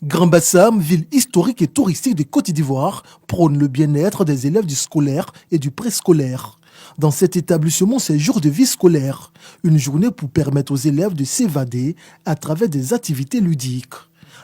Grand Bassam, ville historique et touristique de Côte d'Ivoire, prône le bien-être des élèves du scolaire et du préscolaire. Dans cet établissement, c'est jour de vie scolaire, une journée pour permettre aux élèves de s'évader à travers des activités ludiques.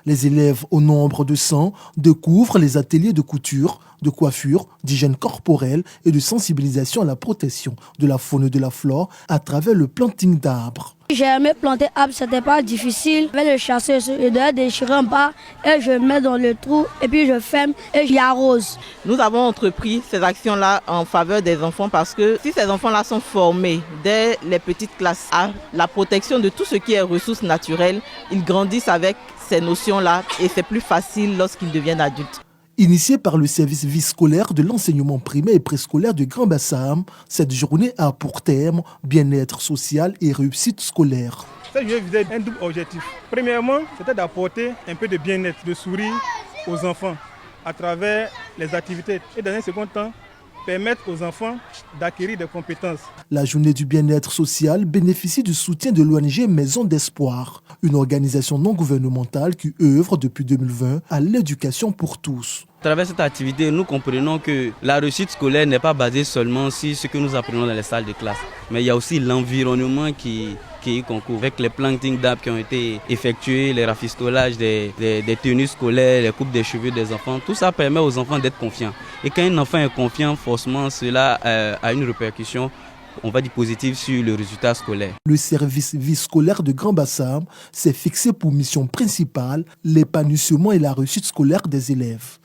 Les élèves, au nombre de 100, découvrent les ateliers de couture, de coiffure, d'hygiène corporelle et de sensibilisation à la protection de la faune et de la flore à travers le planting d'arbres. J'ai aimé planter arbres, c'était pas difficile. Je vais le chasser, je dois déchirer un pas et je mets dans le trou et puis je ferme et j'y arrose. Nous avons entrepris ces actions-là en faveur des enfants parce que si ces enfants-là sont formés dès les petites classes à la protection de tout ce qui est ressources naturelles, ils grandissent avec ces notions-là et c'est plus facile lorsqu'ils deviennent adultes. Initiée par le service vie scolaire de l'enseignement primaire et préscolaire de Grand Bassam, cette journée a pour terme bien-être social et réussite scolaire. Cette journée visait un double objectif. Premièrement, c'était d'apporter un peu de bien-être, de sourire aux enfants à travers les activités. Et dans un second temps, permettre aux enfants d'acquérir des compétences. La journée du bien-être social bénéficie du soutien de l'ONG Maison d'Espoir, une organisation non gouvernementale qui œuvre depuis 2020 à l'éducation pour tous. À travers cette activité, nous comprenons que la réussite scolaire n'est pas basée seulement sur ce que nous apprenons dans les salles de classe, mais il y a aussi l'environnement qui y concourt. Avec les plantings d'arbres qui ont été effectués, les rafistolages des tenues scolaires, les coupes des cheveux des enfants, tout ça permet aux enfants d'être confiants. Et quand un enfant est confiant, forcément, cela a une répercussion, on va dire positive, sur le résultat scolaire. Le service vie scolaire de Grand Bassam s'est fixé pour mission principale l'épanouissement et la réussite scolaire des élèves.